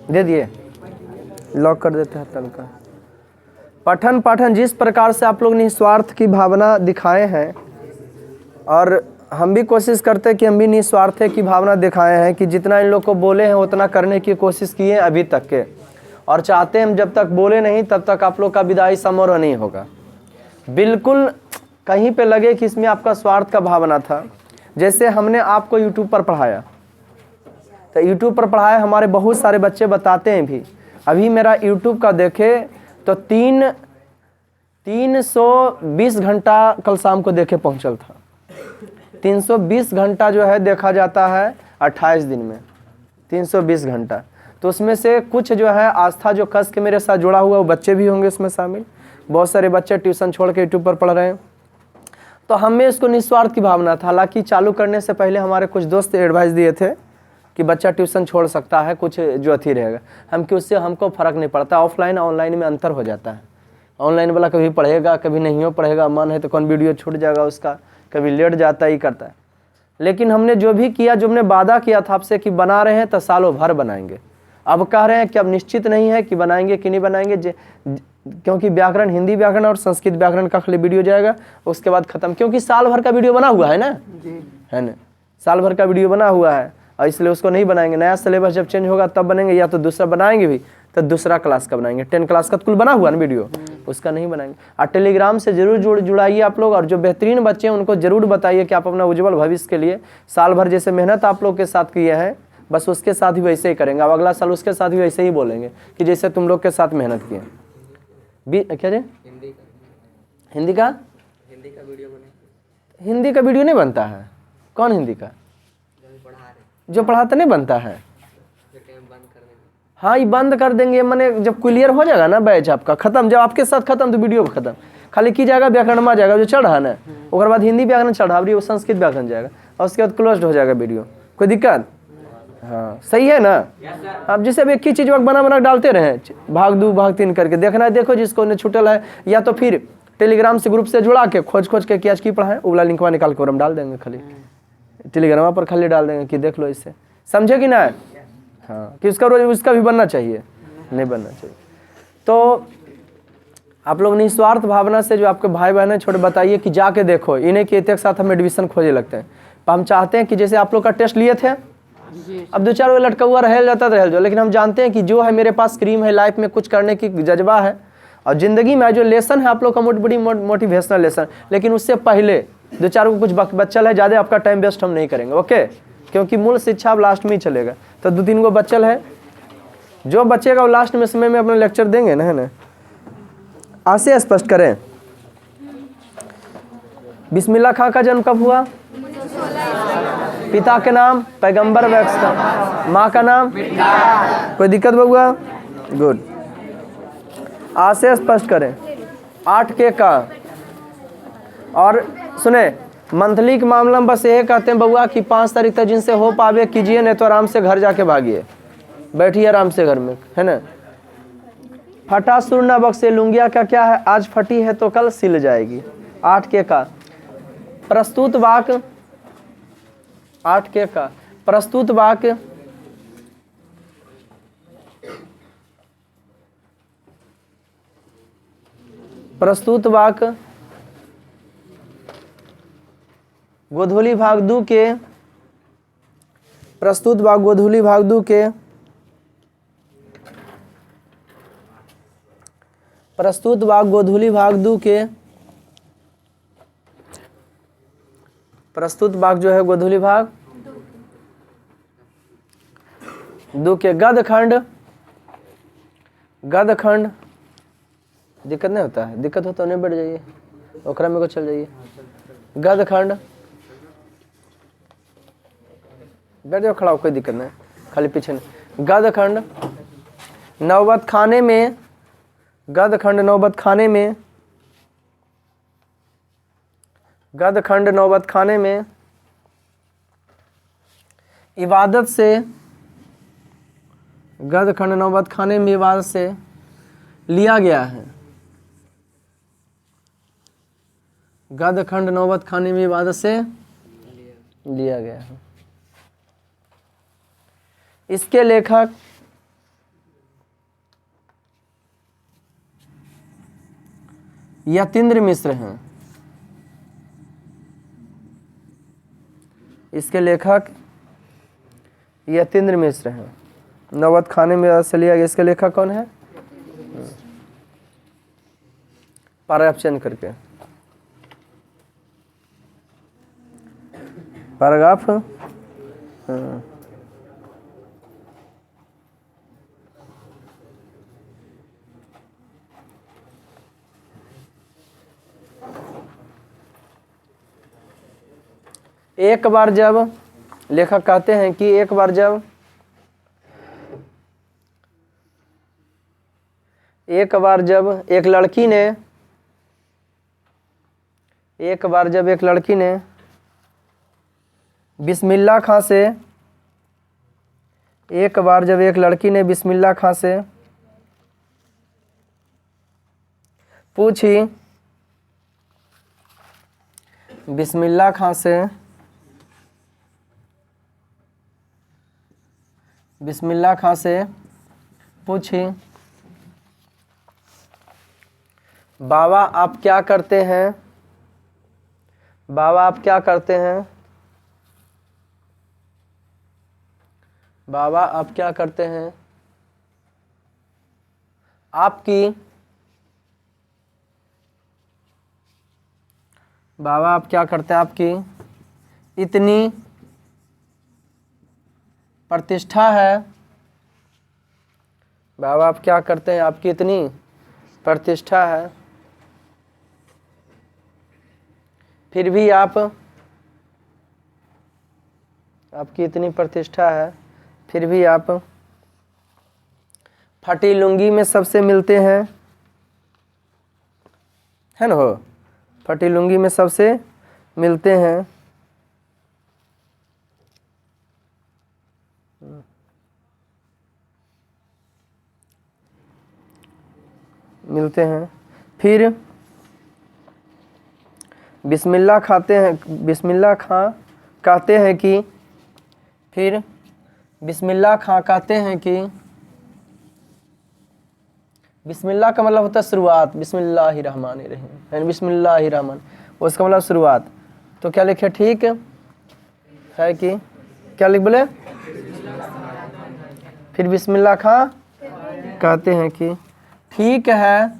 दे दिए, लॉक कर देते हैं तनका। पठन पाठन जिस प्रकार से आप लोग निस्वार्थ की भावना दिखाए हैं, और हम भी कोशिश करते हैं कि हम भी निस्वार्थ की भावना दिखाए हैं कि जितना इन लोग को बोले हैं उतना करने की कोशिश किए अभी तक के, और चाहते हैं हम जब तक बोले नहीं तब तक आप लोग का विदाई समारोह नहीं होगा। बिल्कुल कहीं पे लगे कि इसमें आपका स्वार्थ का भावना था। जैसे हमने आपको यूट्यूब पर पढ़ाया, तो यूट्यूब पर पढ़ाया, हमारे बहुत सारे बच्चे बताते हैं भी, अभी मेरा यूट्यूब का देखे तो 320 घंटा कल शाम को देखे पहुंचल था। 320 घंटा जो है देखा जाता है 28 दिन में, 320 घंटा। तो उसमें से कुछ जो है आस्था जो कस के मेरे साथ जुड़ा हुआ, वो बच्चे भी होंगे उसमें शामिल। बहुत सारे बच्चे ट्यूशन छोड़ के यूट्यूब पर पढ़ रहे हैं। तो हमें इसको निस्वार्थ की भावना था। हालांकि चालू करने से पहले हमारे कुछ दोस्त एडवाइस दिए थे कि बच्चा ट्यूशन छोड़ सकता है, कुछ जो अथी रहेगा। हम कि उससे हमको फ़र्क नहीं पड़ता, ऑफलाइन ऑनलाइन में अंतर हो जाता है। ऑनलाइन वाला कभी पढ़ेगा कभी नहीं हो पढ़ेगा, मन है तो कौन वीडियो छूट जाएगा उसका, कभी लेट जाता ही करता है। लेकिन हमने जो भी किया, जो हमने वादा किया था आपसे कि बना रहे हैं तो सालों भर बनाएंगे। अब कह रहे हैं कि अब निश्चित नहीं है कि बनाएंगे कि नहीं बनाएंगे, क्योंकि व्याकरण, हिंदी व्याकरण और संस्कृत व्याकरण का खाली वीडियो जाएगा, उसके बाद खत्म। क्योंकि साल भर का वीडियो बना हुआ है ना, है ना, साल भर का वीडियो बना हुआ है, और इसलिए उसको नहीं बनाएंगे। नया सिलेबस जब चेंज होगा तब बनेंगे, या तो दूसरा बनाएंगे भी तो दूसरा क्लास का बनाएंगे। 10 क्लास का कुल बना हुआ ना वीडियो, उसका नहीं बनाएंगे। और टेलीग्राम से जरूर जुड़ाइए आप लोग, और जो बेहतरीन बच्चे हैं उनको जरूर बताइए कि आप अपना उज्जवल भविष्य के लिए साल भर जैसे मेहनत आप लोग के साथ किए हैं, बस उसके साथ ही वैसे ही करेंगे। अब अगला साल उसके साथ भी वैसे ही बोलेंगे कि जैसे तुम लोग के साथ मेहनत किए। क्या जी, हिंदी का वीडियो नहीं बनता है। कौन हिंदी का? जो पढ़ाते नहीं बनता है। हाँ, ये बंद कर देंगे, मैंने जब क्लियर हो जाएगा ना बैच आपका खत्म, जब आपके साथ खत्म तो वीडियो खत्म। खाली की जाएगा व्याकरण में आ जाएगा जो चढ़ रहा है ना, उसके बाद हिंदी व्याकरण चढ़ा रही है, संस्कृत व्याकरण जाएगा, और उसके बाद क्लोज हो जाएगा वीडियो। कोई दिक्कत? हाँ, सही है ना। अब जैसे अब एक ही चीज़ बना डालते रहे, भाग 2 भाग 3 करके देखना है। देखो जिसको ने छूटल है, या तो फिर टेलीग्राम से ग्रुप से जुड़ा के खोज के कि आज की पढ़ाएं, उबला लिंकवा निकाल के और हम डाल देंगे, खाली टेलीग्राम पर खाली डाल देंगे कि देख लो इससे, समझे कि ना। हाँ, कि उसका रोज उसका भी बनना चाहिए, नहीं बनना चाहिए। तो आप लोग निस्वार्थ भावना से जो आपके भाई बहन हैं छोटे, बताइए कि जाके देखो, इन्हें के एक साथ हम एडमिशन खोजे लगते हैं। तो हम चाहते हैं कि जैसे आप लोग का टेस्ट लिए थे, अब 2-4 लटका हुआ रह जाता तो रह जाओ, लेकिन हम जानते हैं कि जो है मेरे पास क्रीम है, लाइफ में कुछ करने की जज्बा है, और ज़िंदगी में जो लेसन है आप लोग का बड़ी मोटिवेशनल लेसन। लेकिन उससे पहले 2-4 को कुछ बच्चल है, ज़्यादा आपका टाइम वेस्ट हम नहीं करेंगे, ओके। क्योंकि मूल शिक्षा अब लास्ट में ही चलेगा। तो 2-3 को बच्चल है, जो बचेगा वो लास्ट में समय में अपना लेक्चर देंगे ना, है ना। आज से स्पष्ट करें, बिस्मिल्लाह खां का जन्म कब हुआ? पिता के नाम पैगंबर वैक्स का, माँ का नाम, कोई दिक्कत बउआ? गुड। आज से स्पष्ट करें, 8 के का। और सुने, मंथली के मामला में बस यही कहते हैं बउआ कि 5 तारीख तक जिनसे हो पावे कीजिए, नहीं तो आराम से घर जाके भागिए, बैठिए आराम से घर में, है ना। फटा सुर न बख्शे, लुंगिया का क्या है, आज फटी है तो कल सिल जाएगी। 8 के का। प्रस्तुत वाक्य, 8 के का प्रस्तुत वाक्य, प्रस्तुत वाक्य गोधूली भाग 2 के, प्रस्तुत वाक्य गोधूली भाग 2 के, प्रस्तुत वाक्य गोधूली भाग 2 के, प्रस्तुत वाक्य जो है गोधूली भाग 2 के गद खंड, गद खंड। दिक्कत नहीं होता है, दिक्कत होता है नहीं बैठ जाइए, ओकरा में को चल जाइए। गद खंड बैठ जाओ, खड़ा हो, कोई दिक्कत नहीं, खाली पीछे नहीं। गद खंड नौबत खाने में, गद खंड नौबत खाने में, गद खंड नौबत खाने में इबादत से, गद खंड नौबत खाने में इबादत से लिया गया है। गद खंड नौबत खाने में इबादत से लिया गया है। इसके लेखक यतीन्द्र मिश्र हैं। इसके लेखक यतीन्द्र मिश्र हैं। नौबत खाने में से लिया गया। इसके लेखक कौन है? पैराग्राफ चेंज करके पैराग्राफ एक बार जब लेखक कहते हैं कि एक बार जब एक लड़की ने बिस्मिल्लाह खां से पूछी, बिस्मिल्लाह खां से पूछी, बाबा आप क्या करते हैं? बाबा आप क्या करते हैं? बाबा आप क्या करते हैं? बाबा आप क्या करते हैं? आपकी इतनी प्रतिष्ठा है। बाबा आप क्या करते हैं? आपकी इतनी प्रतिष्ठा है, फिर भी आपकी इतनी प्रतिष्ठा है, फिर भी आप फटी लुंगी में सबसे मिलते हैं, है ना? हो फटी लुंगी में सबसे मिलते हैं। फिर बिस्मिल्लाह खां कहते हैं कि बिस्मिल्लाह का मतलब होता है शुरुआत। बिस्मिल्लाहिर्रहमानिर्रहीम यानी बिस्मिल्लाहिर्रहमान, उसका मतलब शुरुआत। तो क्या लिखे? ठीक है कि क्या लिख बोले? फिर बिस्मिल्लाह खां कहते हैं कि ठीक है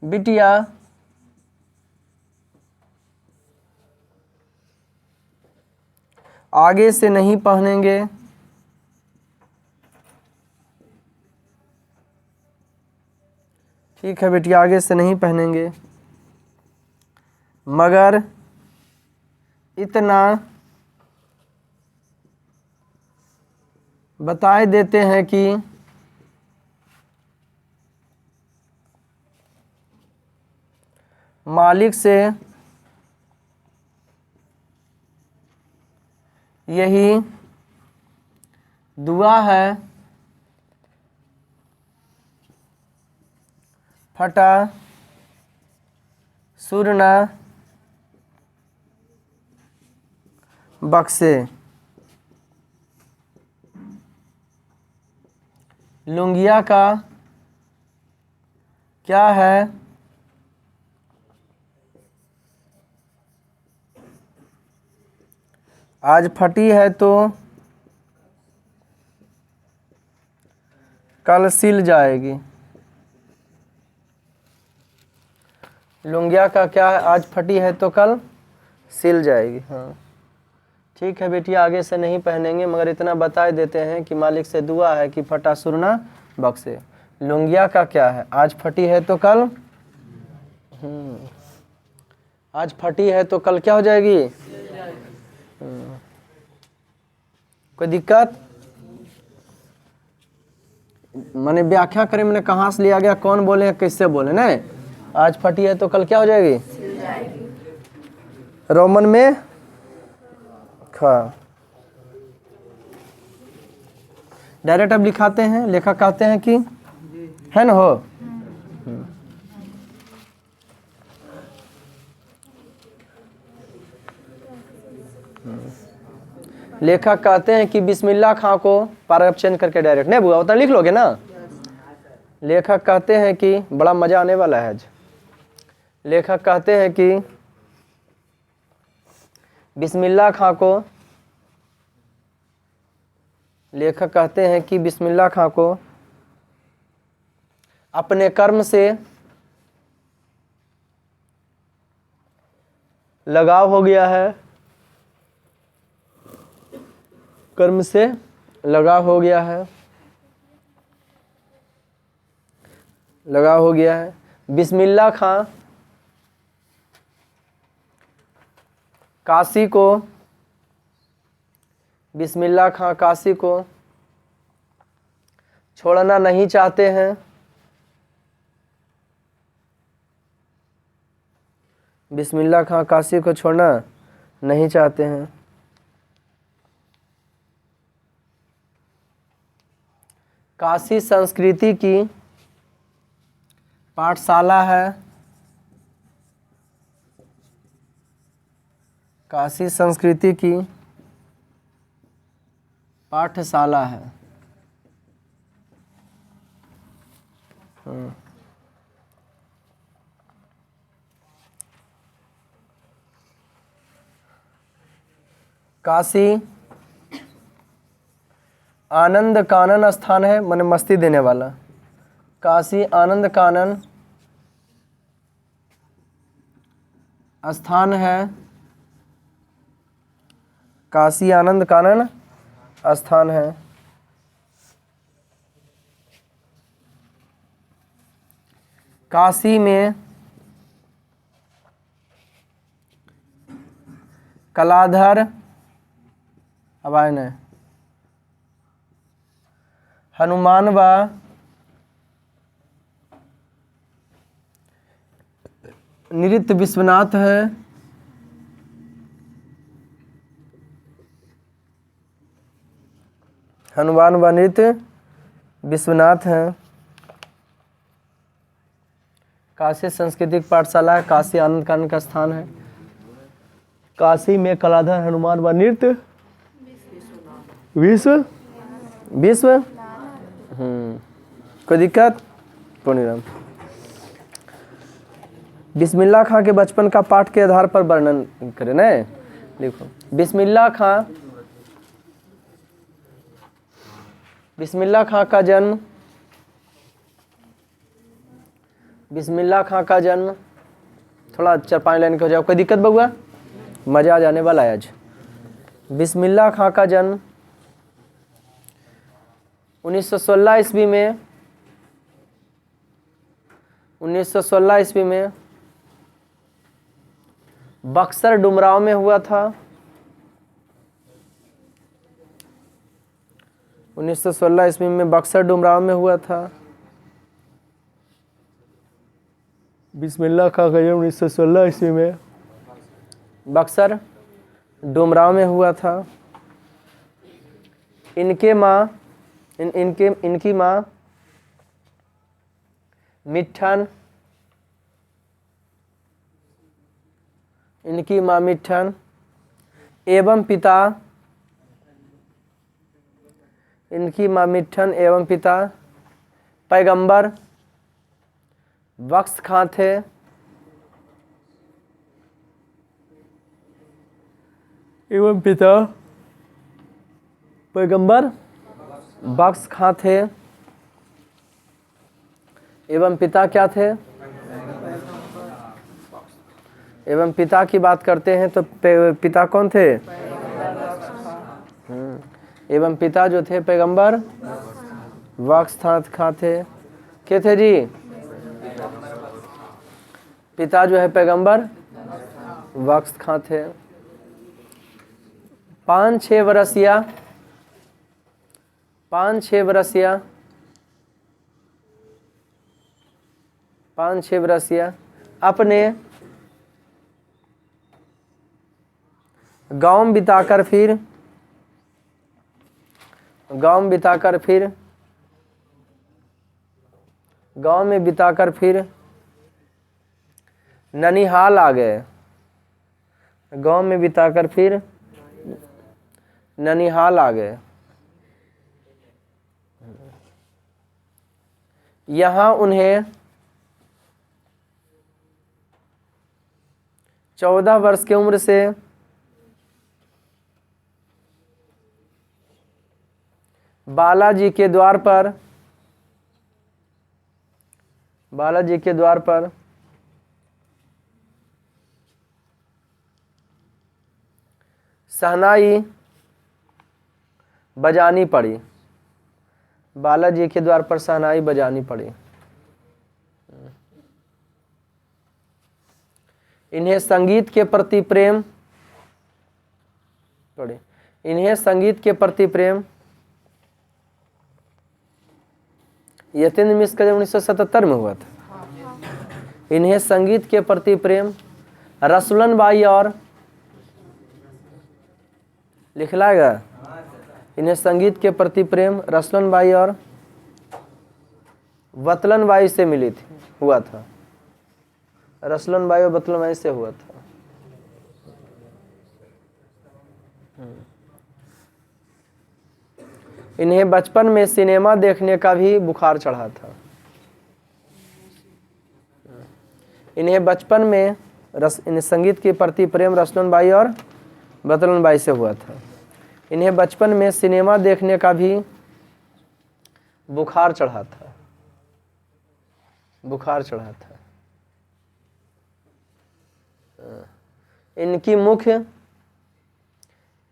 बिटिया, आगे से नहीं पहनेंगे। ठीक है बिटिया, आगे से नहीं पहनेंगे, मगर इतना बताए देते हैं कि मालिक से यही दुआ है, फटा सुरना बक्से। लुंगिया का क्या है? आज फटी है तो कल सिल जाएगी। लुंगिया का क्या है? आज फटी है तो कल सिल जाएगी। हाँ ठीक है बेटिया, आगे से नहीं पहनेंगे, मगर इतना बताए देते हैं कि मालिक से दुआ है कि फटा सुरना बक्से। लुंगिया का क्या है? आज फटी है तो कल आज फटी है तो कल क्या हो जाएगी? कोई दिक्कत? माने व्याख्या करें मैंने कहाँ से लिया गया, कौन बोले हैं, कैसे बोले? नहीं, आज फटी है तो कल क्या हो जाएगी? रोमन में खा। डायरेक्ट अब लिखाते हैं, लेखक कहते हैं कि है ना? हो लेखक कहते हैं कि बिस्मिल्लाह खां को पैराग्राफ चेंज करके डायरेक्ट नहीं बुआ उतना लिख लोगे ना। लेखक कहते हैं कि बड़ा मजा आने वाला है आज। लेखक कहते हैं कि बिस्मिल्लाह खां को, लेखक कहते हैं कि बिस्मिल्लाह खां को अपने कर्म से लगाव हो गया है, कर्म से लगाव हो गया है, लगाव हो गया है। बिस्मिल्लाह खां काशी को, बिस्मिल्लाह खां काशी को छोड़ना नहीं चाहते हैं, बिस्मिल्लाह खां काशी को छोड़ना नहीं चाहते हैं। काशी संस्कृति की पाठशाला है, काशी संस्कृति की पाठशाला है। काशी आनंद कानन स्थान है, माने मस्ती देने वाला। काशी आनंद कानन स्थान है, काशी आनंद कानन स्थान है। काशी में कलाधर, अब आए न, हनुमान व नृत्य विश्वनाथ है, हनुमान व नृत्य विश्वनाथ हैं। काशी सांस्कृतिक पाठशाला है, काशी आनंद कानन का स्थान है। काशी में कलाधर, हनुमान व नृत्य विश्व विश्व कोई दिक्कत? पूर्णिराम। बिस्मिल्लाह खां के बचपन का पाठ के आधार पर वर्णन करें ना, लिखो। बिस्मिल्लाह खां, बिस्मिल्लाह खां का जन्म, बिस्मिल्लाह खां का जन्म, थोड़ा 4-5 लाइन के हो जाओ, कोई दिक्कत बउआ? मजा आ जाने वाला है आज। बिस्मिल्लाह खां का जन्म 1916 ईस्वी में, 1916 ईस्वी में बक्सर डुमराव में हुआ था। 1916 ईस्वी में बक्सर डुमराव में हुआ था। बिस्मिल्लाह खां का जन्म 1916 ईस्वी में बक्सर डुमराव में हुआ था। इनके माँ, इनकी माँ मिट्ठन, इनकी माँ मिट्ठन एवं पिता, इनकी माँ मिट्ठन एवं पिता पैगंबर बख्श खां थे। एवं पिता पैगंबर बख्श खां थे। एवं पिता क्या थे? एवं पिता की बात करते हैं तो पिता कौन थे? एवं पिता जो थे पैगंबर बख्श खां थे। क्या थे जी? पिता जो है पैगंबर बख्श खां थे। 5-6 वर्षीय, 5-6 वर्षीय, 5-6 वर्षीय अपने गांव में बिताकर फिर गांव में बिताकर फिर ननिहाल आ गए। गांव में बिताकर फिर ननिहाल आ गए। यहाँ उन्हें 14 वर्ष की उम्र से बालाजी के द्वार पर शहनाई बजानी पड़ी। बालाजी के द्वार पर शहनाई बजानी पड़ी। इन्हें संगीत के प्रति प्रेम यतीन्द्र मिश्र का जब 1977 में हुआ था। इन्हें संगीत के प्रति प्रेम रसुलन बाई और लिख लाएगा। इन्हें संगीत के प्रति प्रेम रसलन बाई और वतलन बाई से हुआ था। रसलन बाई और वतलन बाई से हुआ था। इन्हें बचपन में सिनेमा देखने का भी बुखार चढ़ा था। इन्हें बचपन में इन्हें संगीत के प्रति प्रेम रसलन बाई और वतलन बाई से हुआ था। इन्हें बचपन में सिनेमा देखने का भी बुखार चढ़ा था। इनकी मुख्य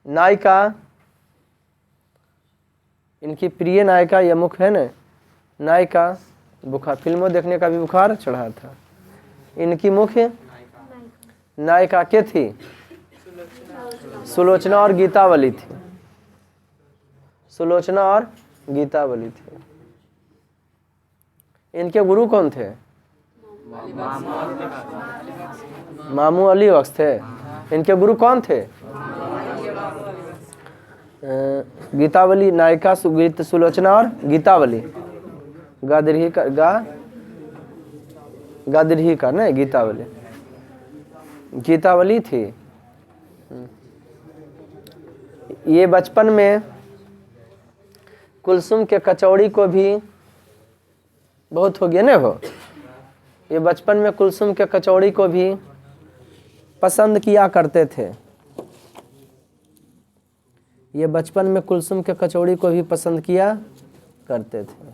नायिका, इनकी प्रिय नायिका या मुख्य है ना नायिका, बुखार फिल्मों देखने का भी बुखार चढ़ा था। इनकी मुख्य नायिका क्या थी? सुलोचना और गीतावली थी। सुलोचना और गीतावली थी। इनके गुरु कौन थे? मामू अली बख्श थे। इनके गुरु कौन थे? गीतावली नायिका सुलोचना और गीतावली गादरही का नहीं गीतावली थी। ये बचपन में कुलसुम के कचौड़ी को भी बहुत हो गया ना हो। ये बचपन में कुलसुम के कचौड़ी को भी पसंद किया करते थे। ये बचपन में कुलसुम के कचौड़ी को भी पसंद किया करते थे।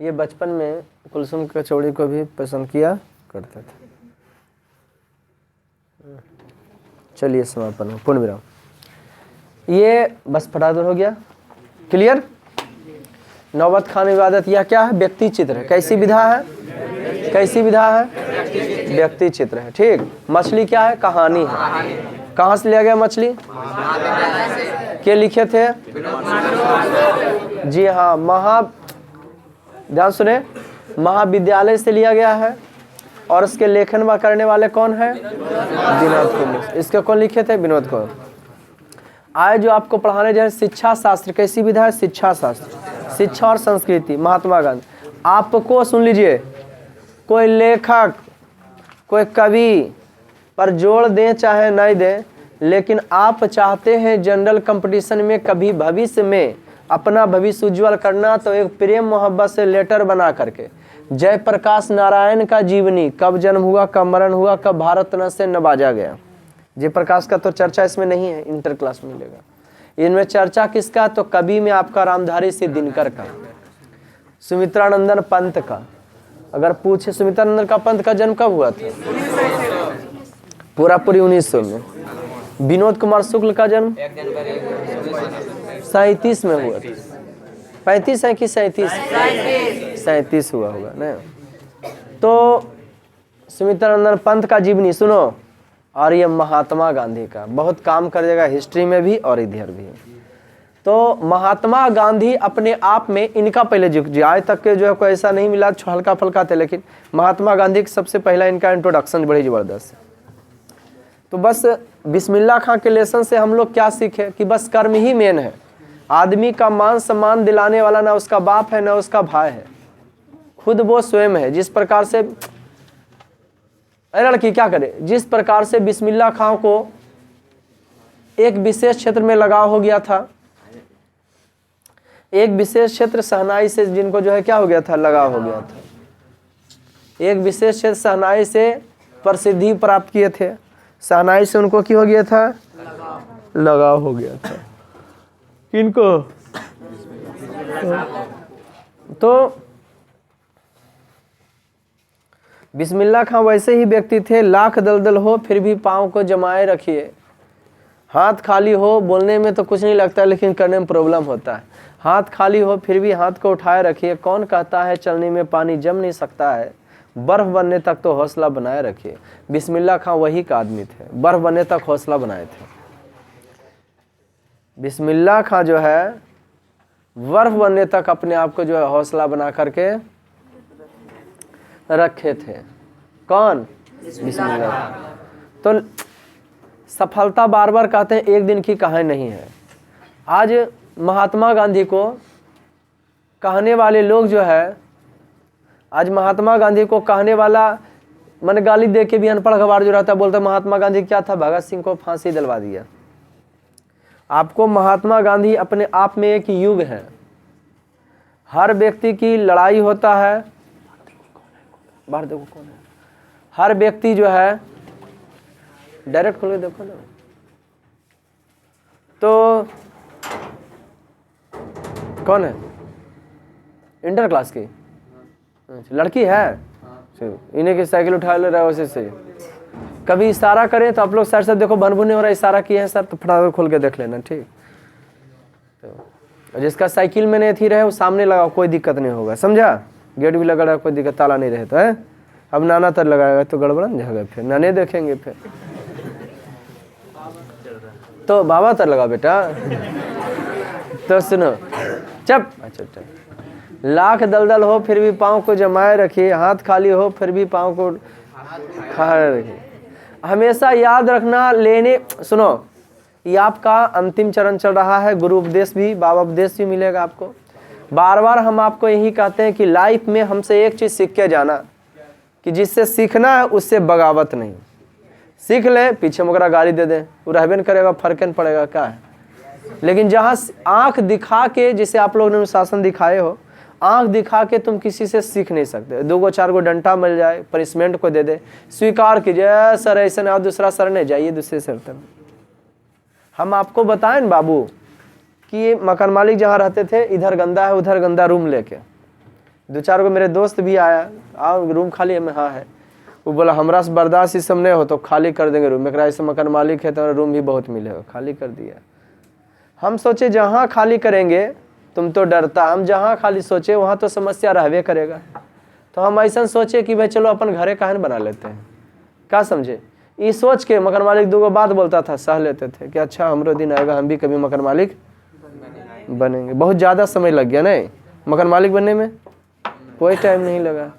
ये बचपन में कुलसुम की कचौड़ी को भी पसंद किया करते थे। चलिए समापन पूर्ण विराम। ये बस फटाफट हो गया, क्लियर। नौबत खान इबादत यह क्या है? व्यक्ति चित्र है। कैसी विधा है? कैसी विधा है? व्यक्ति चित्र है। ठीक। मछली क्या है? कहानी है। कहाँ से लिया गया मछली? के लिखे थे? जी हाँ, ध्यान सुने, महाविद्यालय से लिया गया है। और इसके लेखन व करने वाले कौन है? विनोद कुमार। इसके कौन लिखे थे? विनोद कुमार। आज जो आपको पढ़ाने जा रहे शिक्षा शास्त्र, कैसी विधा है? शिक्षा शास्त्र, शिक्षा और संस्कृति, महात्मा गांधी। आपको सुन लीजिए, कोई लेखक, कोई कवि पर जोड़ दें चाहे नहीं दें, लेकिन आप चाहते हैं जनरल कंपटीशन में कभी भविष्य में अपना भविष्य उज्ज्वल करना, तो एक प्रेम मोहब्बत से लेटर बना करके जयप्रकाश नारायण का जीवनी, कब जन्म हुआ, कब मरण हुआ, कब भारत रत्न से नवाजा गया। जयप्रकाश का तो चर्चा इसमें नहीं है, इंटर क्लास में मिलेगा। इनमें चर्चा किसका? तो कवि में आपका रामधारी सिंह दिनकर का, सुमित्रानंदन पंत का। अगर पूछे सुमित्रानंदन का पंत का जन्म कब हुआ था? पूरी 1900 में। विनोद कुमार शुक्ल का जन्म 37 में हुआ था। 35 है कि 37 हुआ होगा ना। तो सुमित्रानंदन पंत का जीवनी सुनो। और ये महात्मा गांधी का बहुत काम कर देगा हिस्ट्री में भी और इधर भी। तो महात्मा गांधी अपने आप में, इनका पहले आज तक के जो है कोई ऐसा नहीं मिला, हल्का फुल्का थे, लेकिन महात्मा गांधी का सबसे पहला इनका इंट्रोडक्शन बड़ी ज़बरदस्त है। तो बस बिस्मिल्लाह खां के लेसन से हम लोग क्या सीखे कि बस कर्म ही मेन है। आदमी का मान सम्मान दिलाने वाला ना उसका बाप है ना उसका भाई है, खुद वो स्वयं है। जिस प्रकार से अरे लड़की क्या करे, जिस प्रकार से बिस्मिल्लाह खां को एक विशेष क्षेत्र में लगाव हो गया था, एक विशेष क्षेत्र शहनाई से जिनको जो है क्या हो गया था, लगाव हो गया था। एक विशेष क्षेत्र शहनाई से प्रसिद्धि प्राप्त किए थे, शहनाई से उनको क्या हो गया था, लगाव हो गया था। किनको? तो बिस्मिल्लाह खां वैसे ही व्यक्ति थे, लाख दलदल हो फिर भी पाँव को जमाए रखिए। हाथ खाली हो, बोलने में तो कुछ नहीं लगता लेकिन करने में प्रॉब्लम होता है। हाथ खाली हो फिर भी हाथ को उठाए रखिए। कौन कहता है चलने में पानी जम नहीं सकता है, बर्फ बनने तक तो हौसला बनाए रखिए। बिस्मिल्लाह खां वही का आदमी थे, बर्फ बनने तक हौसला बनाए थे। बिस्मिल्लाह खां जो है बर्फ बनने तक अपने आप को जो है हौसला बना करके रखे थे। कौन? बिस्मिल्लाह। तो सफलता बार बार कहते हैं, एक दिन की कहानी नहीं है। आज महात्मा गांधी को कहने वाले लोग जो है, आज महात्मा गांधी को कहने वाला मन गाली दे के भी अनपढ़ गवार जो रहता है बोलता महात्मा गांधी क्या था, भगत सिंह को फांसी दिलवा दिया। आपको महात्मा गांधी अपने आप में एक युग है। हर व्यक्ति की लड़ाई होता है, बाहर देखो कौन है, हर व्यक्ति जो है, डायरेक्ट खोल के देखो ना, तो कौन है? इंटर क्लास की लड़की है, इन्हें की साइकिल उठा ले रहा है वैसे से। कभी इशारा करें तो आप लोग सर से देखो भनभुने हो रहा है, इशारा किए हैं सर तो फटाफट खोल के देख लेना, ठीक। तो जिसका साइकिल में नहीं थी रहे वो सामने लगाओ, कोई दिक्कत नहीं होगा, समझा। गेट भी लगा रहा है, कोई दिक्कत, ताला नहीं रहे तो है। अब नाना तर लगाएगा तो गड़बड़ न जाएगा, फिर नाने देखेंगे फिर तो बाबा तर लगा बेटा। तो सुनो चप, अच्छा चप। लाख दलदल हो फिर भी पाँव को जमाए रखिए, हाथ खाली हो फिर भी पाँव को खाए रखिए। हमेशा याद रखना, लेने, सुनो, ये आपका अंतिम चरण चल रहा है। गुरु उपदेश भी, बाबा उपदेश भी मिलेगा आपको। बार बार हम आपको यही कहते हैं कि लाइफ में हमसे एक चीज़ सीख के जाना, कि जिससे सीखना है उससे बगावत नहीं। सीख ले, पीछे मुकरा गाली दे दें, वो रहबे न करेगा, फर्क न पड़ेगा, क्या है। लेकिन जहाँ आँख दिखा के, जिसे आप लोग ने अनुशासन दिखाए हो, आँख दिखा के तुम किसी से सीख नहीं सकते। 2 चार गो डंडा मिल जाए, पनिशमेंट को दे दे, स्वीकार कीजिए सर ऐसे ना, दूसरा सर नहीं, जाइए दूसरे सर तक। हम आपको बताएं बाबू कि मकान मालिक जहाँ रहते थे, इधर गंदा है उधर गंदा, रूम लेके 2 चार गो मेरे दोस्त भी आया, आओ रूम खाली है, मैं हाँ है। वो बोला हमरा से बर्दाश्त इस सब नहीं हो तो खाली कर देंगे रूम। मेरा ऐसे मकान मालिक है तो रूम भी बहुत मिलेगा, खाली कर दिया। हम सोचे जहाँ खाली करेंगे तुम तो डरता, हम जहाँ खाली सोचे वहाँ तो समस्या रहबे करेगा। तो हम ऐसा सोचे कि भाई चलो अपन घरे काहे न बना लेते हैं, क्या समझे। ये सोच के मकान मालिक 2 बात बोलता था, सह लेते थे कि अच्छा हमरो दिन आएगा, हम भी कभी मकान मालिक बनेंगे। बहुत ज़्यादा समय लग गया नहीं मकान मालिक बनने में, कोई टाइम नहीं लगा,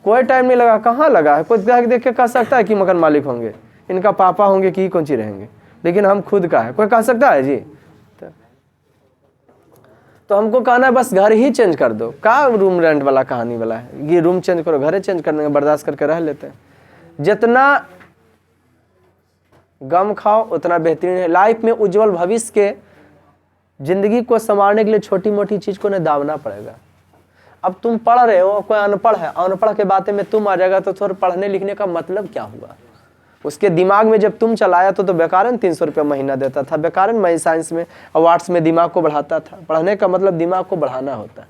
कोई टाइम नहीं लगा। कहाँ लगा है? कोई देख के कह सकता है कि मकान मालिक होंगे, इनका पापा होंगे कि कौन सी रहेंगे, लेकिन हम खुद का है, कोई कह सकता है जी। तो हमको कहना है बस घर ही चेंज कर दो, का रूम रेंट वाला कहानी वाला है, ये रूम चेंज करो, घरे चेंज करने का बर्दाश्त करके रह लेते हैं। जितना गम खाओ उतना बेहतरीन है। लाइफ में उज्जवल भविष्य के जिंदगी को संवारने के लिए छोटी मोटी चीज को न दावना पड़ेगा। अब तुम पढ़ रहे हो, कोई अनपढ़ है, अनपढ़ के बातें में तुम आ जाएगा तो थोड़ा पढ़ने लिखने का मतलब क्या हुआ। उसके दिमाग में जब तुम चलाया तो बेकारन 300 रुपया महीना देता था, बेकारन मैं साइंस में अवार्ड्स में दिमाग को बढ़ाता था। पढ़ने का मतलब दिमाग को बढ़ाना होता है।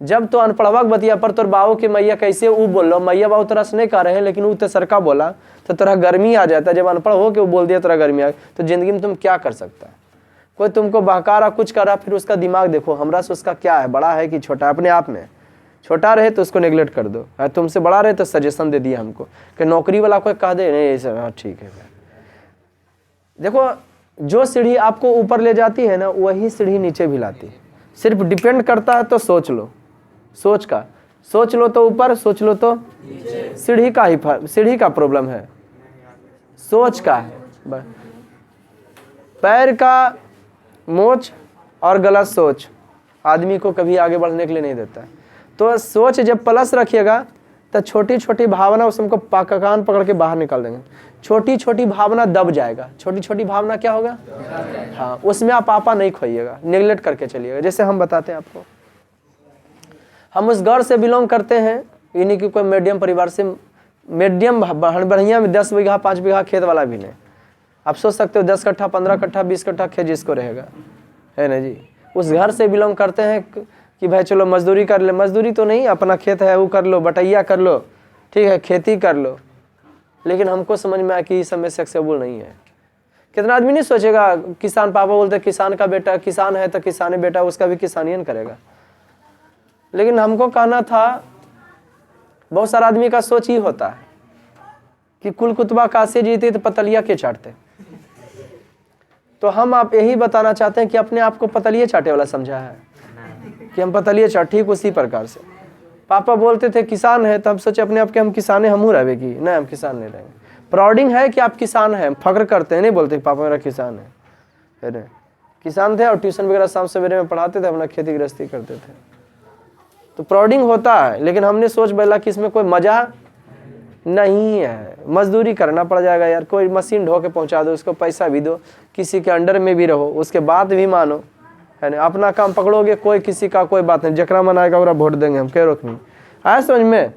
जब तो अनपढ़वा बतिया पर तोर बाबू के मैया कैसे वो बोल लो, मैया बाबू तोरा से नहीं कह रहे हैं लेकिन वो तो सरका बोला तो तोरा गर्मी आ जाता है। जब अनपढ़ हो के वो बोल दिया तोरा गर्मी आ, तो जिंदगी में तुम क्या कर सकता है। कोई तुमको बहका रहा कुछ कर रहा, फिर उसका दिमाग देखो हमरा से उसका क्या है, बड़ा है कि छोटा। अपने आप में छोटा रहे तो उसको नेग्लेक्ट कर दो, तुमसे बड़ा रहे तो सजेशन दे दिया हमको कि नौकरी वाला कोई कह दे नहीं ऐसा, हाँ ठीक है। देखो जो सीढ़ी आपको ऊपर ले जाती है ना वही सीढ़ी नीचे भी लाती है। सिर्फ डिपेंड करता है तो सोच लो, सोच लो तो ऊपर, सोच लो तो सीढ़ी का प्रॉब्लम है, सोच का है। पैर का मोच और गलत सोच आदमी को कभी आगे बढ़ने के लिए नहीं देता है। तो सोच जब प्लस रखिएगा तो छोटी छोटी भावना उस हमको कान पकड़ के बाहर निकाल देंगे। छोटी छोटी भावना दब जाएगा। छोटी छोटी भावना क्या होगा? हाँ, उसमें आप आपा नहीं खोइएगा, नेगलेक्ट करके चलिएगा। जैसे हम बताते हैं आपको, हम उस घर से बिलोंग करते हैं, यानी कि कोई मीडियम परिवार से, मीडियम बढ़िया में 10 बीघा 5 बीघा खेत वाला भी नहीं। आप सोच सकते हो 10 कट्ठा 15 कट्ठा 20 कट्ठा खेत जिसको रहेगा, है ना जी, उस घर से बिलोंग करते हैं कि भाई चलो मजदूरी कर ले। मजदूरी तो नहीं, अपना खेत है वो कर लो, बटैया कर लो, ठीक है, खेती कर लो। लेकिन हमको समझ में आया कि इस समय सक्सेसफुल नहीं है। कितना आदमी नहीं सोचेगा, किसान पापा बोलते किसान का बेटा किसान है तो किसानी बेटा उसका भी किसानियन करेगा। लेकिन हमको कहना था, बहुत सारा आदमी का सोच ही होता है कि कुल कुतबा कासे जीते तो पतलिया के चाटते। तो हम आप यही बताना चाहते हैं कि अपने आप को पतलिया चाटे वाला समझा है कि हम पतलिया चाट, ठीक उसी प्रकार से पापा बोलते थे किसान है, तो हम सोचे अपने आप के हम किसाने हमू रहे कि नहीं, हम किसान नहीं रहेंगे। प्राउडिंग है कि आप किसान हैं, फख्र करते हैं, नहीं बोलते पापा मेरा किसान है। किसान थे और ट्यूशन वगैरह शाम सवेरे में पढ़ाते थे, अपना खेती गृहस्थी करते थे, तो प्राउडिंग होता है। लेकिन हमने सोच बैला कि इसमें कोई मजा नहीं है, मजदूरी करना पड़ जाएगा यार, कोई मशीन ढो के पहुंचा दो, उसको पैसा भी दो, किसी के अंडर में भी रहो, उसके बाद भी मानो, है ना, अपना काम पकड़ोगे, कोई किसी का कोई बात नहीं, जकरा मन आएगा ओकरा वोट देंगे हम, कह रोक नहीं। आया समझ में?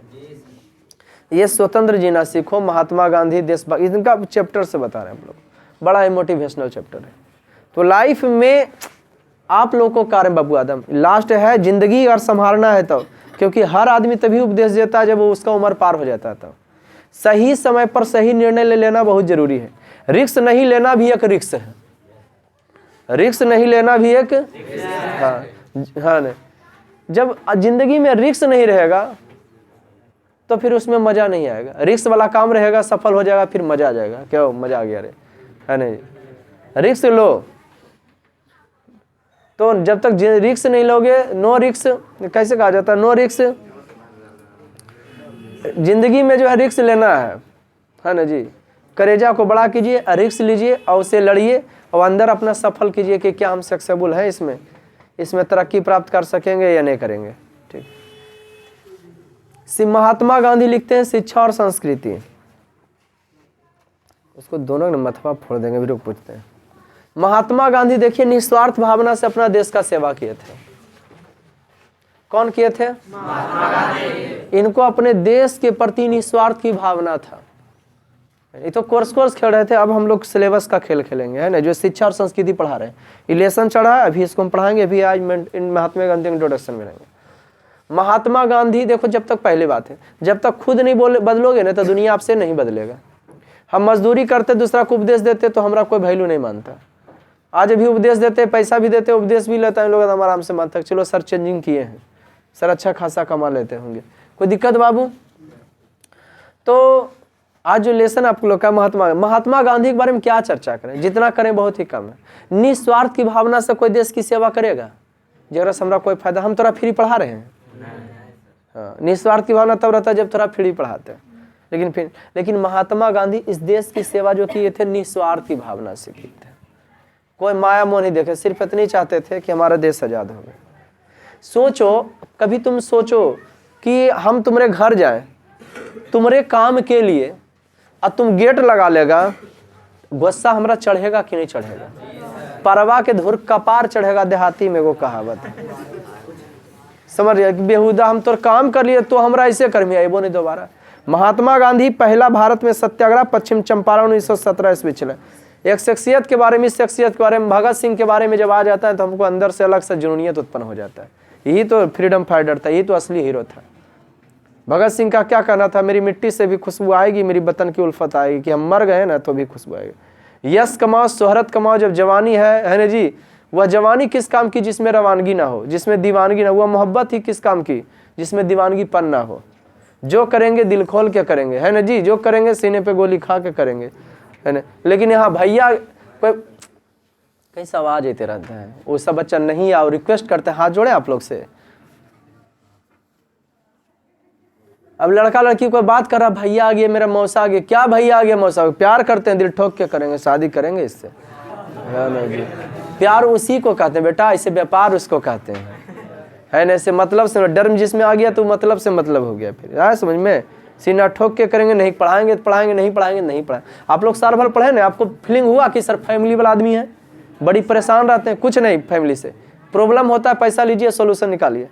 ये स्वतंत्र जीना सीखो, महात्मा गांधी देशभक्त, इनका चैप्टर से बता रहे हैं हम लोग, बड़ा ही मोटिवेशनल चैप्टर है। तो लाइफ में आप लोग को कार्य बाबू आदम लास्ट है, जिंदगी और संभालना है तब, क्योंकि हर आदमी तभी उपदेश देता है जब वो उसका उम्र पार हो जाता है। तब सही समय पर सही निर्णय ले लेना बहुत जरूरी है। रिस्क नहीं लेना भी एक रिस्क है, रिस्क नहीं लेना भी एक, हाँ नहीं, जब जिंदगी में रिस्क नहीं रहेगा तो फिर उसमें मजा नहीं आएगा। रिस्क वाला काम रहेगा, सफल हो जाएगा, फिर मजा आ जाएगा, क्या मजा आ गया रे, है नहीं। रिस्क लो, तो जब तक रिस्क नहीं लोगे, नो रिस्क कैसे कहा जाता है, नो रिस्क। जिंदगी में जो है रिस्क लेना है ना जी, करेजा को बड़ा कीजिए, रिस्क लीजिए और उसे लड़िए और अंदर अपना सफल कीजिए कि क्या हम सक्सेसफुल हैं, इसमें तरक्की प्राप्त कर सकेंगे या नहीं करेंगे। ठीक, महात्मा गांधी लिखते हैं शिक्षा और संस्कृति, उसको दोनों ने मथवा फोड़ देंगे, भी लोग पूछते हैं। महात्मा गांधी देखिए निस्वार्थ भावना से अपना देश का सेवा किए थे। कौन किए थे? महात्मा गांधी। इनको अपने देश के प्रति निस्वार्थ की भावना था। ये तो कोर्स खेल रहे थे, अब हम लोग सिलेबस का खेल खेलेंगे, है ना, जो शिक्षा और संस्कृति पढ़ा रहे हैं। इलेक्शन चढ़ा है, अभी इसको हम पढ़ाएंगे, अभी आज महात्मा गांधी के इंट्रोडक्शन में रहेंगे। महात्मा गांधी देखो, जब तक पहली बात है, जब तक खुद नहीं बदलोगे ना तो दुनिया आपसे नहीं बदलेगा। हम मजदूरी करते, दूसरा को उपदेश देते तो हमारा कोई वैल्यू नहीं मानता। आज भी उपदेश देते, पैसा भी देते, उपदेश भी लेता है लोग, हम आराम से मानते चलो सर चेंजिंग किए हैं, सर अच्छा खासा कमा लेते होंगे, कोई दिक्कत बाबू। तो आज जो लेसन आप लोग का महात्मा गांधी के बारे में क्या चर्चा करें, जितना करें बहुत ही कम है। निस्वार्थ की भावना से कोई देश की सेवा करेगा जरा से हमरा कोई फायदा, हम तोरा फ्री पढ़ा रहे हैं। हाँ, निस्वार्थ की भावना तब रहता है जब थोड़ा फ्री पढ़ाते हैं। लेकिन महात्मा गांधी इस देश की सेवा जो किए थे निस्वार्थ की भावना से किए थे, कोई माया मोह नहीं देखे, सिर्फ इतनी चाहते थे कि हमारा देश आजाद हो गया। सोचो, कभी तुम सोचो कि हम तुम्हारे घर जाएं तुम्हारे काम के लिए और तुम गेट लगा लेगा, गुस्सा हमरा चढ़ेगा कि नहीं चढ़ेगा? परवा के धुर कपार चढ़ेगा, देहाती में वो कहावत है, समझ गया कि बेहुदा हम तो काम कर लिए तो हमरा ऐसे कर्मी आए वो नहीं दोबारा। महात्मा गांधी पहला भारत में सत्याग्रह पश्चिम चंपारण 1917 ईस्वी चले। एक शख्सियत के बारे में, इस शख्सियत के बारे में, भगत सिंह के बारे में जब आ जाता है तो हमको अंदर से अलग से जुनूनियत उत्पन्न हो जाता है। यही तो फ्रीडम फाइटर था, यही तो असली हीरो था। भगत सिंह का क्या कहना था, मेरी मिट्टी से भी खुशबू आएगी, मेरी वतन की उल्फत आएगी, कि हम मर गए ना तो भी खुशबू आएगी। यश कमाओ, शोहरत कमाओ, जब जवानी है ना जी, वह जवानी किस काम की जिसमें रवानगी ना हो, जिसमें दीवानगी ना हो। वह मोहब्बत ही किस काम की जिसमें दीवानगी पन ना हो। जो करेंगे दिल खोल के करेंगे, है ना जी, जो करेंगे सीने पे गोली खा के करेंगे, है ना। लेकिन यहाँ भैया कोई कैसा आवाज आते रहता है, वो सब बच्चा नहीं आओ, रिक्वेस्ट करते हैं, हाथ जोड़े आप लोग से। अब लड़का लड़की कोई बात कर रहा, भैया आ गया, मेरा मौसा आ गया, क्या भैया आ गया मौसा, प्यार करते हैं, दिल ठोक के करेंगे, शादी करेंगे इससे, है ना जी। प्यार उसी को कहते हैं बेटा, ऐसे व्यापार उसको कहते हैं, है ना, ऐसे मतलब से डर जिसमें आ गया तो मतलब से मतलब हो गया, फिर आया समझ में। सीना ठोक के करेंगे, नहीं पढ़ाएंगे तो पढ़ाएंगे, नहीं पढ़ाएंगे नहीं पढ़ाएंगे। आप लोग साल भर पढ़े ना, आपको फीलिंग हुआ कि सर फैमिली वाला आदमी है, बड़ी परेशान रहते हैं? कुछ नहीं, फैमिली से प्रॉब्लम होता है, पैसा लीजिए सोल्यूशन निकालिए।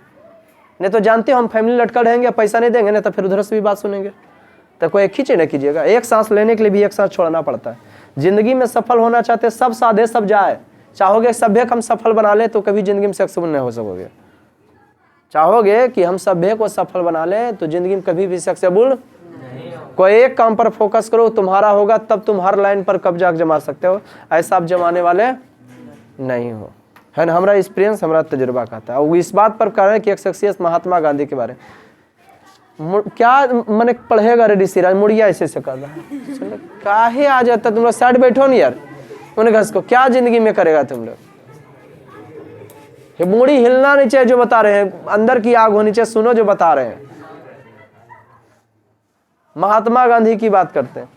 नहीं तो जानते हो हम फैमिली लटका रहेंगे, पैसा नहीं देंगे ना तो फिर उधर से भी बात सुनेंगे। तो कोई एक ही चीज नहीं कीजिएगा, एक सांस लेने के लिए भी एक सांस छोड़ना पड़ता है। जिंदगी में सफल होना चाहते हैं, सब साधे सब जाए। चाहोगे सभ्य को हम सफल बना ले तो कभी जिंदगी में सक्सेसफुल नहीं हो सकोगे। चाहोगे कि हम सभ्य को सफल बना ले तो जिंदगी में कभी भी सक्सेसफुल कोई एक काम पर फोकस करो, तुम्हारा होगा तब तुम हर लाइन पर कब्जा जमा सकते हो, ऐसा आप जमाने वाले नहीं हो, है ना। हमारा एक्सपीरियंस, हमारा तजुर्बा कहता है। वो इस बात पर कह रहे हैं कि एक शख्सियत महात्मा गांधी के बारे में क्या मैंने पढ़ेगा रे सिराज मुड़िया ऐसे से कर रहा है, काहे आ जाता तुम लोग, साइड बैठो नहीं यार, उन्हें घस को क्या जिंदगी में करेगा तुम लोग। मुड़ी हिलना नहीं चाहिए जो बता रहे हैं, अंदर की आग होनी चाहिए, सुनो जो बता रहे हैं। महात्मा गांधी की बात करते हैं,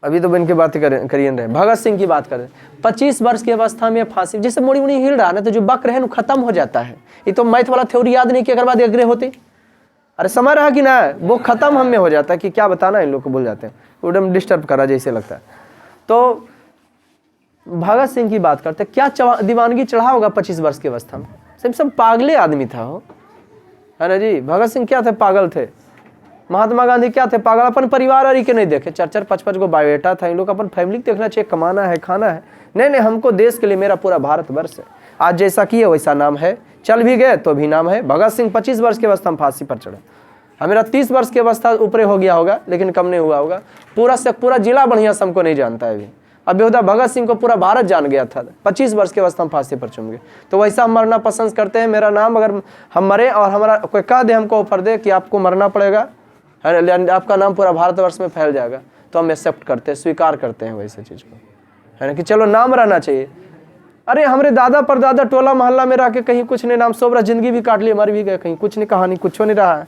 अभी तो इनकी बात करिए रहे। भगत सिंह की बात करें, 25 वर्ष की अवस्था में फांसी, जैसे मुड़ी मुड़ी हिल रहा ना तो जो बक रहे खत्म हो जाता है। ये तो मैथ वाला थ्योरी याद नहीं कि अगर बात एग्रे होती, अरे समय रहा कि ना, वो खत्म हम में हो जाता है कि क्या बताना, इन लोग को भूल जाते हैं, एकदम डिस्टर्ब करा जैसे लगता है। तो भगत सिंह की बात करते, क्या दीवानगी चढ़ा होगा 25 वर्ष की अवस्था में, सब पागले आदमी था हो, है ना जी। भगत सिंह क्या थे, पागल थे। महात्मा गांधी क्या थे, पागल। अपन परिवार और के नहीं देखे, 4-5 को बायोडेटा था। इन लोग अपन फैमिली देखना चाहिए, कमाना है, खाना है। नहीं, हमको देश के लिए, मेरा पूरा भारतवर्ष है, आज जैसा किए वैसा नाम है, चल भी गए तो भी नाम है। भगत सिंह 25 वर्ष की अवस्था में फांसी पर चढ़े, मेरा 30 वर्ष की अवस्था ऊपर हो गया होगा लेकिन कम नहीं हुआ होगा। पूरा से पूरा जिला बढ़िया से हमको नहीं जानता है अभी। अब बेहुदा भगत सिंह को पूरा भारत जान गया था, 25 वर्ष की अवस्था में फांसी पर चुन गए। तो वैसा हम मरना पसंद करते हैं। मेरा नाम अगर हम मरे और हमारा कोई कह दे, हमको ऑफर दे कि आपको मरना पड़ेगा, है, आपका नाम पूरा भारतवर्ष में फैल जाएगा, तो हम एक्सेप्ट करते हैं, स्वीकार करते हैं वैसे चीज़ को, है ना, कि चलो नाम रहना चाहिए। अरे हमारे दादा परदादा टोला मोहल्ला में रह के कहीं कुछ नहीं, नाम सोबरा जिंदगी भी काट ली, मर भी गए, कहीं कुछ नहीं, कहानी कुछ नहीं रहा है।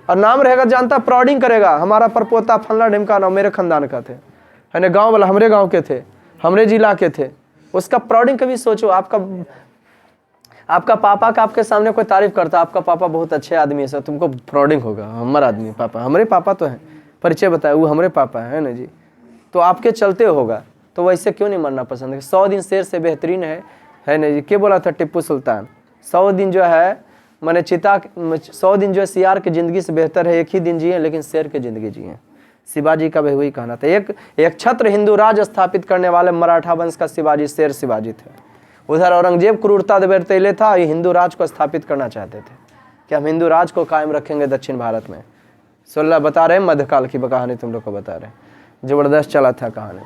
और नाम रहेगा, जानता प्राउडिंग करेगा, हमारा परपोता फलना ढिमका नाम मेरे खानदान का थे, है ना, गाँव वाला हमारे गाँव के थे, हमारे जिला के थे, उसका प्राउडिंग कभी सोचो। आपका पापा का आपके सामने कोई तारीफ करता, आपका पापा बहुत अच्छे आदमी है सर, तुमको प्राउडिंग होगा, हमारा आदमी पापा, हमारे पापा तो हैं, परिचय बताए वो हमारे पापा है ना जी, तो आपके चलते होगा। तो वैसे क्यों नहीं मरना पसंद है। 100 दिन शेर से बेहतरीन है ना जी। क्या बोला था टिप्पू सुल्तान, 100 दिन जो है मैंने 100 दिन जो है सियार की जिंदगी से बेहतर है एक ही दिन जिए लेकिन शेर की जिंदगी जिए। शिवाजी का भी वही कहना था। एक छत्र हिंदू राज स्थापित करने वाले मराठा वंश का शिवाजी, शेर शिवाजी थे। उधर औरंगजेब क्रूरता बरतेले था, ये हिंदू राज को स्थापित करना चाहते थे कि हम हिंदू राज को कायम रखेंगे दक्षिण भारत में। 16 बता रहे हैं, मध्यकाल की कहानी तुम लोग को बता रहे हैं, जबरदस्त चला था कहानी।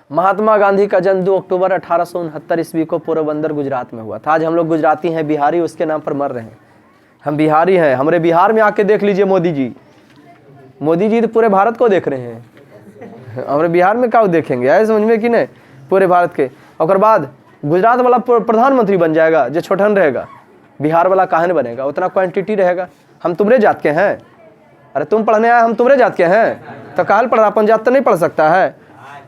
महात्मा गांधी का जन्म 2 अक्टूबर 1869 ईस्वी को पोरबंदर गुजरात में हुआ था। आज हम लोग गुजराती हैं, बिहारी उसके नाम पर मर रहे हैं। हम बिहारी हैं, हमारे बिहार में आके देख लीजिए मोदी जी। मोदी जी तो पूरे भारत को देख रहे हैं, हमारे बिहार में क्या देखेंगे, ऐसे समझ में कि नहीं, पूरे भारत के। और बाद गुजरात वाला प्रधानमंत्री बन जाएगा जो छोटन रहेगा, बिहार वाला काहे नहीं बनेगा, उतना क्वांटिटी रहेगा। हम तुम्हारे जात के हैं, अरे तुम पढ़ने आए, हम तुम्हारे जात के हैं तो काहे पढ़ रहा, अपन जात तो नहीं पढ़ सकता है।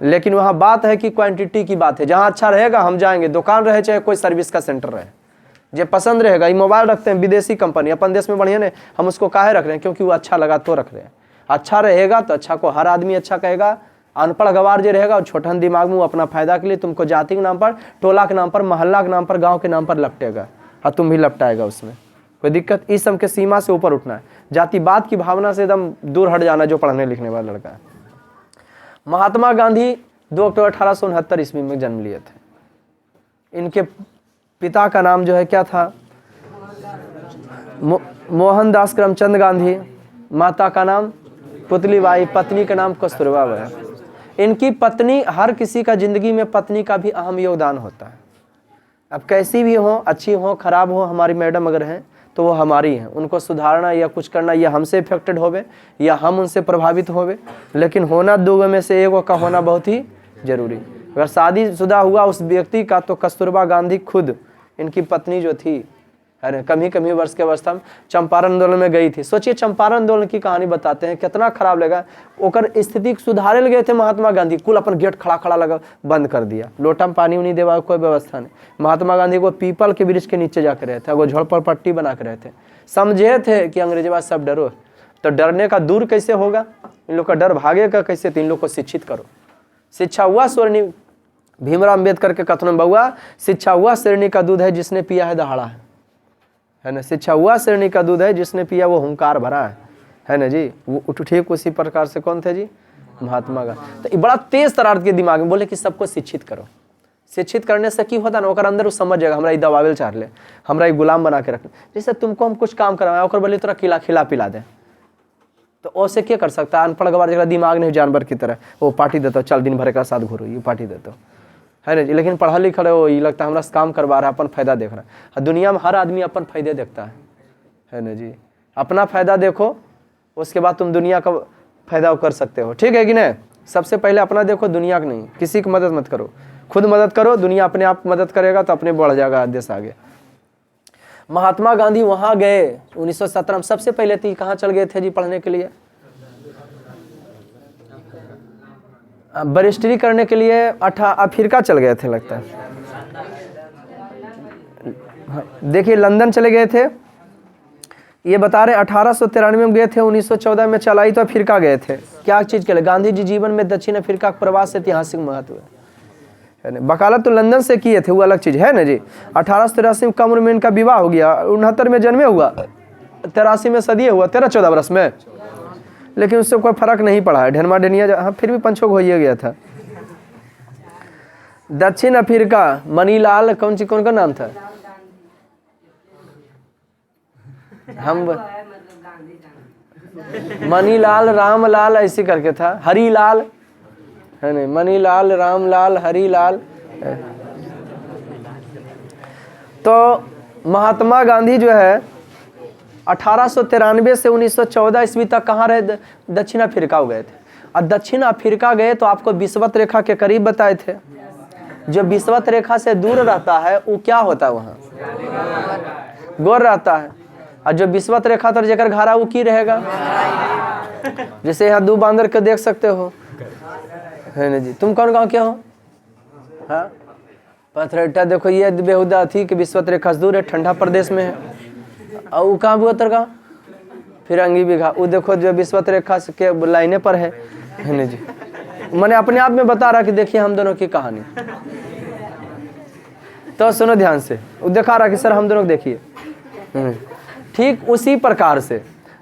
लेकिन वहाँ बात है कि क्वांटिटी की बात है, जहाँ अच्छा रहेगा हम जाएंगे, दुकान रहे चाहे कोई सर्विस का सेंटर रहे, जो पसंद रहेगा। ये मोबाइल रखते हैं विदेशी कंपनी, अपन देश में बढ़िया नहीं, हम उसको काहे रख रहे हैं, क्योंकि वो अच्छा लगा तो रख रहे हैं। अच्छा रहेगा तो अच्छा को हर आदमी अच्छा कहेगा। अनपढ़ गवार जो रहेगा और छोटन दिमाग में वो अपना फायदा के लिए तुमको जाति के नाम पर, टोला के नाम पर, मोहल्ला के नाम पर, गांव के नाम पर लपटेगा और तुम भी लपटाएगा उसमें, कोई दिक्कत। इस सब के सीमा से ऊपर उठना है, जातिवाद की भावना से एकदम दूर हट जाना जो पढ़ने लिखने वाला लड़का है। महात्मा गांधी 2 अक्टूबर 1869 ईस्वी में जन्म लिए थे। इनके पिता का नाम जो है क्या था, मोहनदास करमचंद गांधी। माता का नाम पुतलीबाई, पत्नी का नाम कस्तूरबा बाई। इनकी पत्नी, हर किसी का जिंदगी में पत्नी का भी अहम योगदान होता है। अब कैसी भी हो, अच्छी हो खराब हो, हमारी मैडम अगर हैं तो वो हमारी हैं, उनको सुधारना या कुछ करना या हमसे इफेक्टेड होवे या हम उनसे प्रभावित होवे, लेकिन होना दो में से एक का होना बहुत ही जरूरी। अगर शादीशुदा हुआ उस व्यक्ति का तो कस्तूरबा गांधी खुद, इनकी पत्नी जो थी, है ना। कम ही वर्ष के अवस्था में चंपारण आंदोलन में गई थी। सोचिए चंपारण आंदोलन की कहानी बताते हैं, कितना खराब लगा। ओकर स्थिति सुधारे गए थे महात्मा गांधी, कुल अपन गेट खड़ा लगा बंद कर दिया, लोटा में पानी उनी देवा कोई व्यवस्था नहीं। महात्मा गांधी को पीपल के वृक्ष के नीचे जाकर रहे थे, वो झोपड़पट्टी बना के रहे थे, समझे थे कि अंग्रेजवा सब डरो। तो डरने का दूर कैसे होगा, इन लोग का डर भागेगा कैसे, तो इन लोग को शिक्षित करो। शिक्षा हुआ स्वर्ण, भीमराव अम्बेडकर के कथन बहुआ, शिक्षा हुआ श्रेणी का दूध है जिसने पिया है दहाड़ा है ना। शिक्षा हुआ श्रेणी का दूध है जिसने पिया वो हुंकार भरा है ना जी। वो ठीक उसी प्रकार से कौन थे जी, महात्मा गांधी। तो बड़ा तेज तरार के दिमाग में बोले कि सबको शिक्षित करो। शिक्षित करने से की होता ना, ओकर अंदर वो समझ जाएगा हमरा दबावेल चाह ले, हमरा गुलाम बना के रखना। जैसे तुमको हम कुछ काम करवाए ओकर बोले तोरा खिला पिला दे, तो ओसे क्या कर सकता है। अनपढ़ गवार जगह दिमाग नहीं, जानवर की तरह वो पार्टी देता चल दिन भर का साथ घूरो, ये पार्टी देता है ना जी। लेकिन पढ़ा लिखा रहे हो, ये लगता है हमारा काम करवा रहा है, अपन फायदा देख रहा है। दुनिया में हर आदमी अपन फायदे देखता है ना जी। अपना फायदा देखो, उसके बाद तुम दुनिया का फायदा कर सकते हो, ठीक है कि नहीं। सबसे पहले अपना देखो, दुनिया का नहीं। किसी की मदद मत करो, खुद मदद करो, दुनिया अपने आप मदद करेगा तो अपने बढ़ जाएगा देश आगे। महात्मा गांधी वहां गए 1917 में। सबसे पहले तो कहाँ चल गए थे जी पढ़ने के लिए, बैरिस्टरी करने के लिए अफ्रीका चल गए थे लगता है। देखिए लंदन चले गए थे, ये बता रहे 1893 में गए थे, 1914 में चलाई तो अफ्रीका गए थे। क्या चीज के लिए, गांधी जी जीवन में दक्षिण अफ्रीका का प्रवास ऐतिहासिक महत्व है ना। वकालत तो लंदन से किए थे, वो अलग चीज है ना जी। 1883 में कम उम्र में इनका विवाह हो गया, 69 में जन्मे हुआ, 83 में सदी हुआ, 13-14 वर्ष में। लेकिन उससे कोई फर्क नहीं पड़ा है, ढेरमा डेनिया हाँ फिर भी पंचों हो ही गया था। दक्षिण अफ्रीका, मनीलाल कौन का नाम था, हम मनीलाल रामलाल ऐसे करके था, हरीलाल है नहीं, मनीलाल रामलाल हरीलाल। तो महात्मा गांधी जो है 1893 से 1914 ईस्वी तक कहाँ रहे, दक्षिण अफ्रीका गए थे। और दक्षिण अफ्रीका गए तो आपको विषुवत रेखा के करीब बताए थे। जो विषुवत रेखा से दूर रहता है वो क्या होता है, वहाँ गोर रहता है। और जो विषुवत रेखा तर जेकर घारा वो की रहेगा, जैसे यहाँ दो बांदर के देख सकते हो है ना जी। तुम कौन गाँव के हो, हाँ पथरेटा देखो, ये बेहुदा थी कि विषुवत रेखा से दूर है, ठंडा प्रदेश में है। और वो कहाँ हुआ तरगा, फिरंगी बिघा, वो देखो जो विषुवत रेखा के लाइने पर है ना जी। मैंने अपने आप में बता रहा कि देखिए हम दोनों की कहानी। तो सुनो ध्यान से, वो दिखा रहा कि सर हम दोनों देखिए। ठीक उसी प्रकार से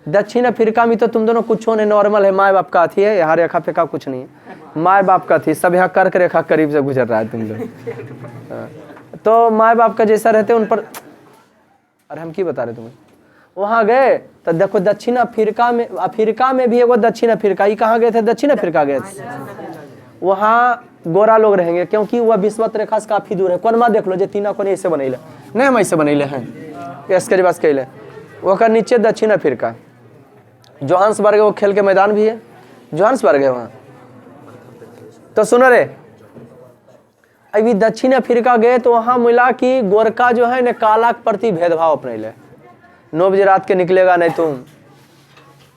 दक्षिण अफ्रीका में तो तुम दोनों कुछ नहीं, नॉर्मल है, माँ बाप का थी है, यहाँ रेखा फेखा कुछ नहीं है, माँ बाप का थी, सब यहाँ कर्क रेखा करीब से गुजर रहा है तुम लोग। तो माँ बाप का जैसा रहते उन पर, अरे हम की बता रहे तुम्हें। वहाँ गए तो देखो दक्षिण अफ्रीका में भी एगो दक्षिण अफ्रीका, ये कहाँ गए थे, दक्षिण अफ्रीका गए थे। वहाँ गोरा लोग रहेंगे क्योंकि वह विषुवत रेखा से काफी दूर है। कोनमा देख लो, जे तीना कोने ऐसे बनैले नहीं, हम ऐसे बनैले हैं, इसके पास कैले वो नीचे दक्षिण अफ्रीका। जोहान्सबर्ग वो खेल के मैदान भी है, जोहान्सबर्ग है वहाँ। तो सुनो रे, अभी दक्षिण अफ्रीका गए तो वहाँ मिला कि गोरका जो है न काला के प्रति भेदभाव अपने ले। 9 बजे रात के निकलेगा नहीं तुम,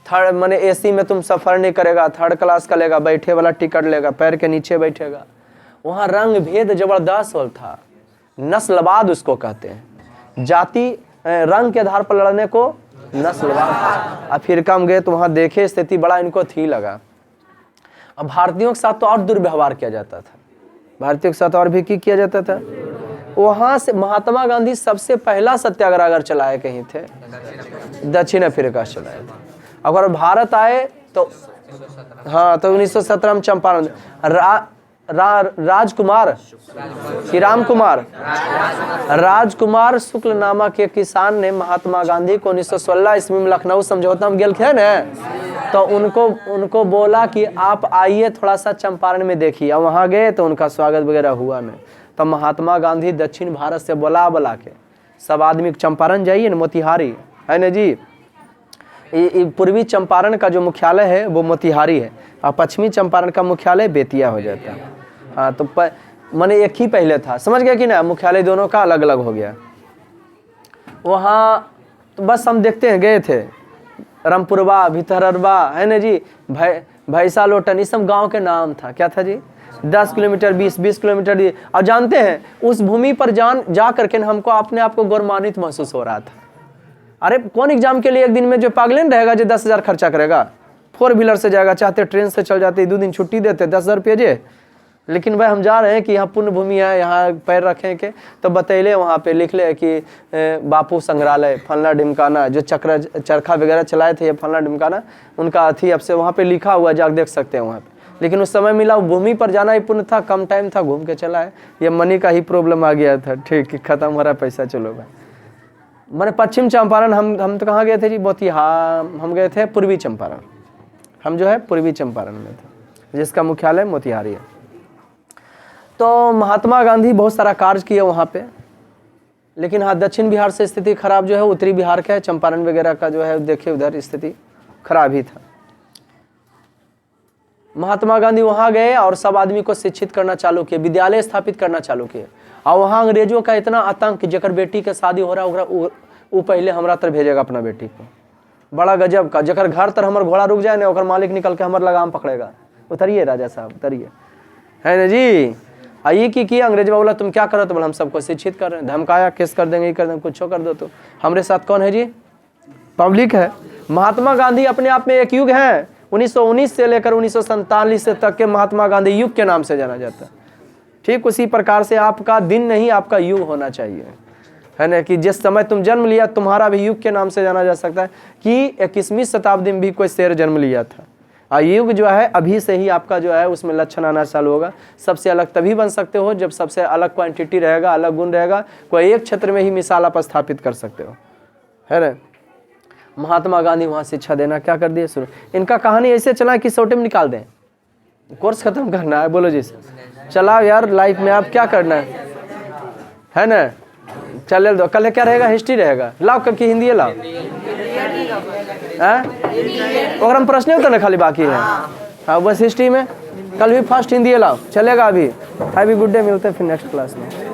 थर्ड माने एसी में तुम सफर नहीं करेगा, थर्ड क्लास का लेगा, बैठे वाला टिकट लेगा, पैर के नीचे बैठेगा। वहाँ रंग भेद जबरदस्त होल था, नस्लवाद उसको कहते हैं, जाति रंग के आधार पर लड़ने को नस्लवाद। अफ्रीका में गए तो वहाँ देखे स्थिति बड़ा इनको थी लगा। अब भारतीयों के साथ तो और दुर्व्यवहार किया जाता था, भारतीयों के साथ और भी की किया जाता था। वहाँ से महात्मा गांधी सबसे पहला सत्याग्रह अगर चलाए कहीं थे, दक्षिण अफ्रीका से चलाए थे। अगर भारत आए तो हाँ, तो 1917 में चंपारण राजकुमार कि राजकुमार शुक्ल नामा के किसान ने महात्मा गांधी को 1916 ईस्वी में लखनऊ समझौता में गेल थे न, तो उनको बोला कि आप आइए थोड़ा सा चंपारण में देखिए। और वहाँ गए तो उनका स्वागत वगैरह हुआ नहीं। तो महात्मा गांधी दक्षिण भारत से बुला के सब आदमी चंपारण जाइए न, मोतिहारी है न जी। पूर्वी चंपारण का जो मुख्यालय है वो मोतिहारी है, और पश्चिमी चंपारण का मुख्यालय बेतिया हो जाता है। हाँ, तो माने एक ही पहले था, समझ गया कि ना, मुख्यालय दोनों का अलग अलग हो गया। वहाँ तो बस हम देखते हैं, गए थे रामपुरवा, भितरवा, है ना जी, भैसा लोटन, ये सब गांव के नाम था। क्या था जी? 10 किलोमीटर, 20 किलोमीटर। और जानते हैं उस भूमि पर जा करके हमको अपने आप को गौरवान्वित महसूस हो रहा था। अरे कौन एग्जाम के लिए एक दिन में जो पागलेन रहेगा जो 10,000 खर्चा करेगा? 4 व्हीलर से जाएगा, चाहते ट्रेन से चल जाते, 2 दिन छुट्टी देते, 10,000 रुपये जे। लेकिन भाई हम जा रहे हैं कि यहाँ पुण्य भूमि है, यहाँ पैर रखें के, तो बतैले वहाँ पे लिख ले कि बापू संग्रहालय फलना ढिमकाना, जो चरखा वगैरह चलाए थे ये फलना ढिमकाना, उनका अथी अब से वहाँ पे लिखा हुआ जाकर देख सकते हैं वहाँ पे। लेकिन उस समय मिला, भूमि पर जाना ही पुण्य था, कम टाइम था, घूम के चला है। ये मनी का ही प्रॉब्लम आ गया था। ठीक, खत्म हो रहा पैसा, चलो भाई। मैंने पश्चिम चंपारण, हम तो कहाँ गए थे जी? मोतिहार। हम गए थे पूर्वी चंपारण, हम जो है पूर्वी चंपारण में थे, जिसका मुख्यालय मोतिहारी है। तो महात्मा गांधी बहुत सारा कार्य किए वहाँ पे। लेकिन हाँ, दक्षिण बिहार से स्थिति खराब जो है, उत्तरी बिहार का है, चंपारण वगैरह का जो है देखिए उधर स्थिति खराब ही था। महात्मा गांधी वहाँ गए और सब आदमी को शिक्षित करना चालू किए, विद्यालय स्थापित करना चालू किए। और वहाँ अंग्रेजों का इतना आतंक, जकर बेटी के शादी हो रहा है वो पहले हमरा तर भेजेगा अपना बेटी को। बड़ा गजब का, जकर घर तर हमार घोड़ा रुक जाए ना, ओकर मालिक निकल के हमार लगाम पकड़ेगा। उतरिए राजा साहब, उतरिए, है ना जी। आइए की किया अंग्रेज बोला तुम क्या करो? तो बोला हम सबको शिक्षित कर रहे हैं। धमकाया, केस कर देंगे, ये कर देंगे, कुछ कर दो। तो हमारे साथ कौन है जी? पब्लिक है। महात्मा गांधी अपने आप में एक युग है। 1919 से लेकर 1947 तक के महात्मा गांधी युग के नाम से जाना जाता है। ठीक उसी प्रकार से आपका दिन नहीं, आपका युग होना चाहिए, है ना, कि जिस समय तुम जन्म लिया तुम्हारा भी युग के नाम से जाना जा सकता है कि 21वीं शताब्दी में भी कोई शेर जन्म लिया था। युग जो है अभी से ही आपका जो है उसमें लक्षण आना चालू होगा। सबसे अलग तभी बन सकते हो जब सबसे अलग क्वांटिटी रहेगा, अलग गुण रहेगा। कोई एक क्षेत्र में ही मिसाल आप स्थापित कर सकते हो, है ना। महात्मा गांधी वहाँ शिक्षा देना क्या कर दिए शुरू। इनका कहानी ऐसे चला कि शॉर्ट में निकाल दें, कोर्स खत्म करना है, बोलो जी चला यार लाइफ में आप क्या करना है ना। चले दो, कल क्या रहेगा? हिस्ट्री रहेगा। लाओ कब की हिंदी लाओ, अगर हम प्रश्न उत्तर ना खाली बाकी है। हाँ बस हिस्ट्री में कल भी फर्स्ट हिंदी लाओ, चलेगा अभी। हैवी गुड डे, मिलते हैं फिर नेक्स्ट क्लास में।